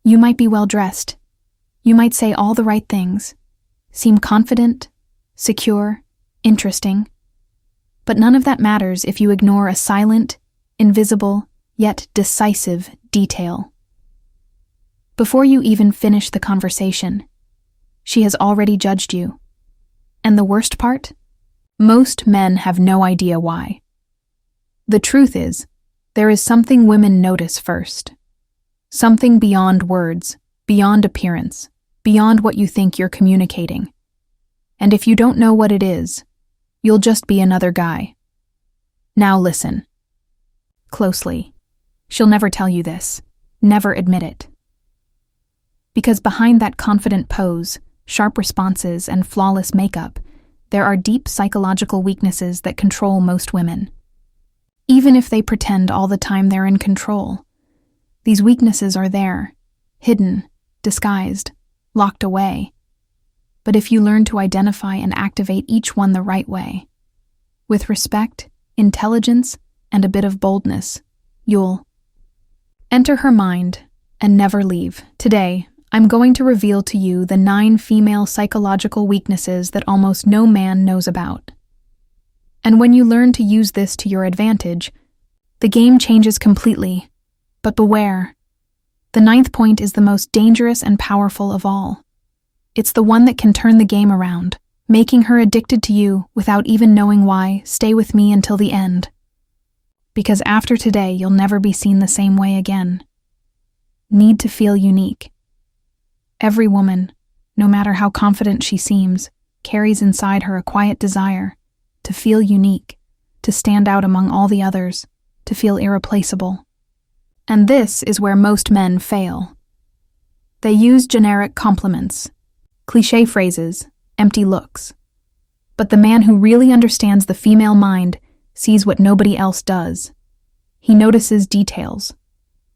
You might be well dressed. You might say all the right things, seem confident, secure, interesting. But none of that matters if you ignore a silent, invisible, yet decisive detail. Before you even finish the conversation, she has already judged you. And the worst part? Most men have no idea why. The truth is, there is something women notice first. Something beyond words, beyond appearance, beyond what you think you're communicating. And if you don't know what it is, you'll just be another guy. Now listen. Closely. She'll never tell you this, never admit it. Because behind that confident pose, sharp responses, and flawless makeup, there are deep psychological weaknesses that control most women. Even if they pretend all the time they're in control, these weaknesses are there, hidden, disguised, locked away. But if you learn to identify and activate each one the right way, with respect, intelligence, and a bit of boldness, you'll enter her mind and never leave. Today, I'm going to reveal to you the 9 female psychological weaknesses that almost no man knows about. And when you learn to use this to your advantage, the game changes completely. But beware. The 9th point is the most dangerous and powerful of all. It's the one that can turn the game around, making her addicted to you without even knowing why. Stay with me until the end. Because after today, you'll never be seen the same way again. Need to feel unique. Every woman, no matter how confident she seems, carries inside her a quiet desire to feel unique, to stand out among all the others, to feel irreplaceable. And this is where most men fail. They use generic compliments, cliché phrases, empty looks. But the man who really understands the female mind sees what nobody else does. He notices details.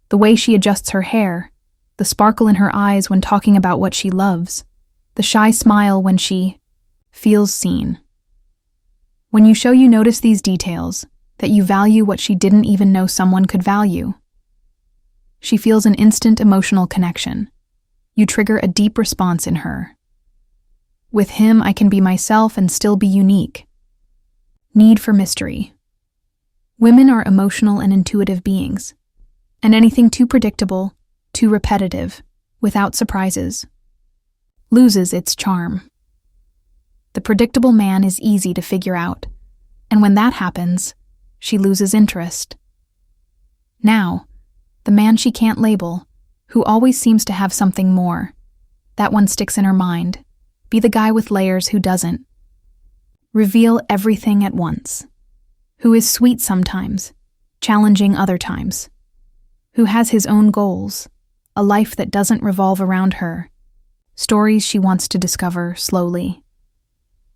The way she adjusts her hair, the sparkle in her eyes when talking about what she loves, the shy smile when she feels seen. When you show you notice these details, that you value what she didn't even know someone could value, she feels an instant emotional connection. You trigger a deep response in her. With him, I can be myself and still be unique. Need for mystery. Women are emotional and intuitive beings, and anything too predictable, too repetitive, without surprises, loses its charm. The predictable man is easy to figure out, and when that happens, she loses interest. Now, the man she can't label, who always seems to have something more, that one sticks in her mind. Be the guy with layers who doesn't. Reveal everything at once. Who is sweet sometimes, challenging other times. Who has his own goals, a life that doesn't revolve around her, stories she wants to discover slowly.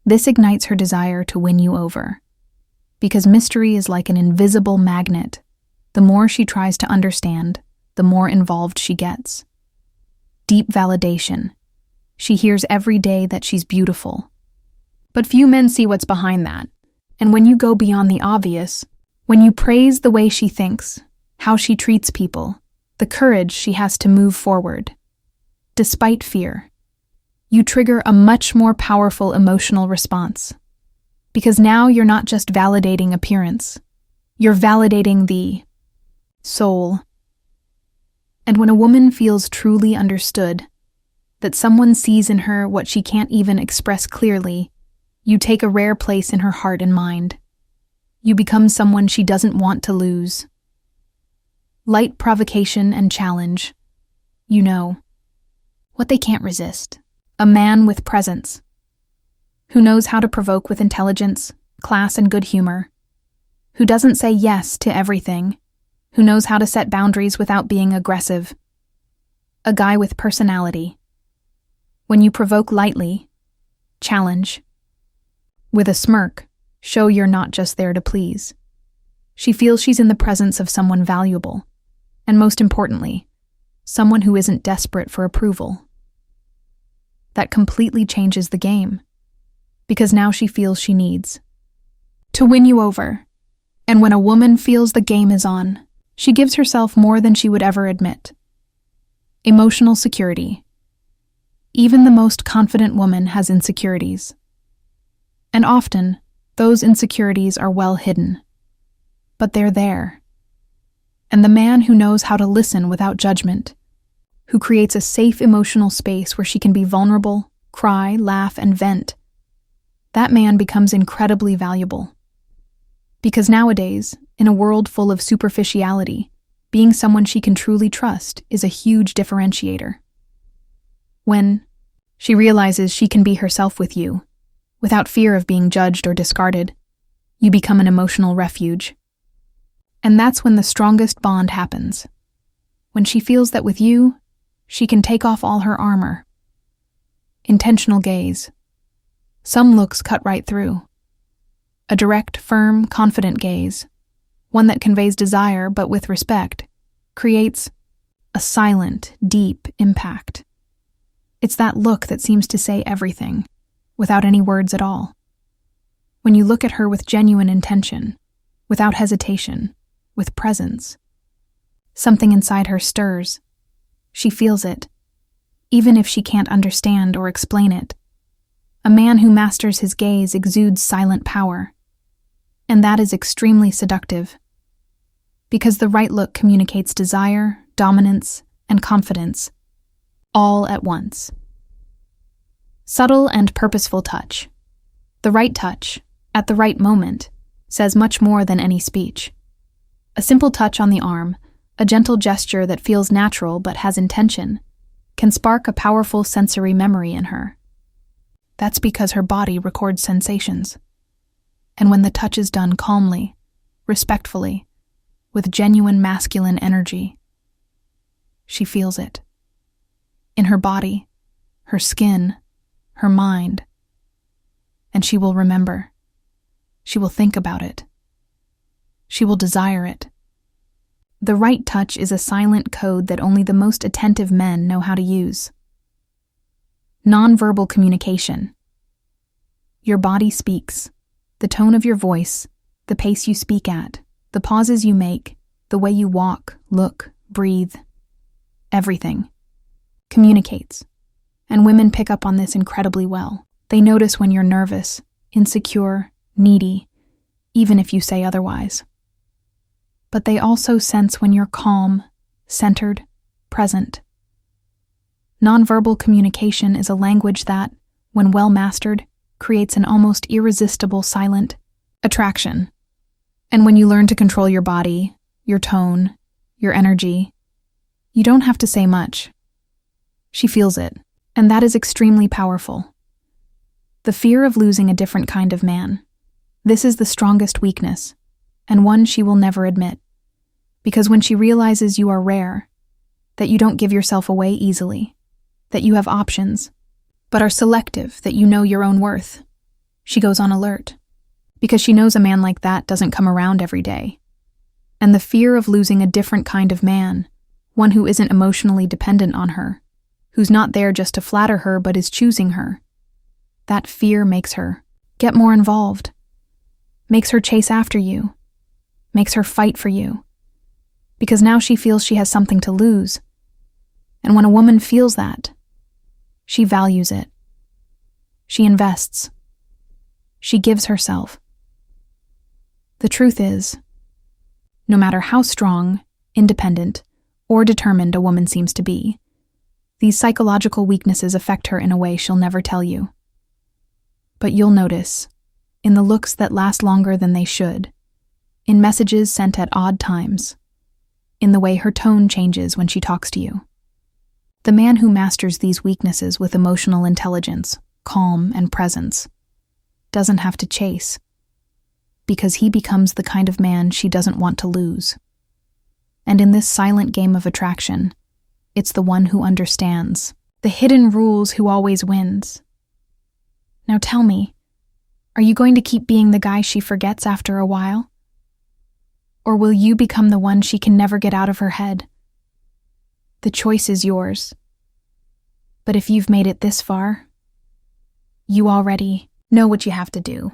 This ignites her desire to win you over. Because mystery is like an invisible magnet. The more she tries to understand, the more involved she gets. Deep validation. She hears every day that she's beautiful. But few men see what's behind that. And when you go beyond the obvious, when you praise the way she thinks, how she treats people, the courage she has to move forward, despite fear, you trigger a much more powerful emotional response. Because now you're not just validating appearance, you're validating the soul. And when a woman feels truly understood, that someone sees in her what she can't even express clearly, you take a rare place in her heart and mind. You become someone she doesn't want to lose. Light provocation and challenge. You know what they can't resist. A man with presence, who knows how to provoke with intelligence, class, and good humor, who doesn't say yes to everything, who knows how to set boundaries without being aggressive. A guy with personality. When you provoke lightly, challenge. With a smirk, show you're not just there to please. She feels she's in the presence of someone valuable, and most importantly, someone who isn't desperate for approval. That completely changes the game, because now she feels she needs to win you over. And when a woman feels the game is on, she gives herself more than she would ever admit. Emotional security. Even the most confident woman has insecurities. And often, those insecurities are well hidden. But they're there. And the man who knows how to listen without judgment, who creates a safe emotional space where she can be vulnerable, cry, laugh, and vent, that man becomes incredibly valuable. Because nowadays, in a world full of superficiality, being someone she can truly trust is a huge differentiator. When she realizes she can be herself with you, without fear of being judged or discarded, you become an emotional refuge. And that's when the strongest bond happens. When she feels that with you, she can take off all her armor. Intentional gaze. Some looks cut right through. A direct, firm, confident gaze, one that conveys desire but with respect, creates a silent, deep impact. It's that look that seems to say everything, without any words at all. When you look at her with genuine intention, without hesitation, with presence, something inside her stirs. She feels it, even if she can't understand or explain it. A man who masters his gaze exudes silent power, and that is extremely seductive, because the right look communicates desire, dominance, and confidence, all at once. Subtle and purposeful touch. The right touch, at the right moment, says much more than any speech. A simple touch on the arm, a gentle gesture that feels natural but has intention, can spark a powerful sensory memory in her. That's because her body records sensations. And when the touch is done calmly, respectfully, with genuine masculine energy, she feels it. In her body, her skin, her mind. And she will remember. She will think about it. She will desire it. The right touch is a silent code that only the most attentive men know how to use. Nonverbal communication. Your body speaks. The tone of your voice, the pace you speak at, the pauses you make, the way you walk, look, breathe, everything communicates. And women pick up on this incredibly well. They notice when you're nervous, insecure, needy, even if you say otherwise. But they also sense when you're calm, centered, present. Nonverbal communication is a language that, when well mastered, creates an almost irresistible silent attraction. And when you learn to control your body, your tone, your energy, you don't have to say much. She feels it, and that is extremely powerful. The fear of losing a different kind of man. This is the strongest weakness, and one she will never admit. Because when she realizes you are rare, that you don't give yourself away easily, that you have options, but are selective, that you know your own worth, she goes on alert. Because she knows a man like that doesn't come around every day. And the fear of losing a different kind of man, one who isn't emotionally dependent on her, who's not there just to flatter her but is choosing her, that fear makes her get more involved, makes her chase after you, makes her fight for you. Because now she feels she has something to lose. And when a woman feels that, she values it. She invests. She gives herself. The truth is, no matter how strong, independent, or determined a woman seems to be, these psychological weaknesses affect her in a way she'll never tell you. But you'll notice, in the looks that last longer than they should, in messages sent at odd times, in the way her tone changes when she talks to you. The man who masters these weaknesses with emotional intelligence, calm, and presence doesn't have to chase, because he becomes the kind of man she doesn't want to lose. And in this silent game of attraction, it's the one who understands the hidden rules who always wins. Now tell me, are you going to keep being the guy she forgets after a while? Or will you become the one she can never get out of her head? The choice is yours. But if you've made it this far, you already know what you have to do.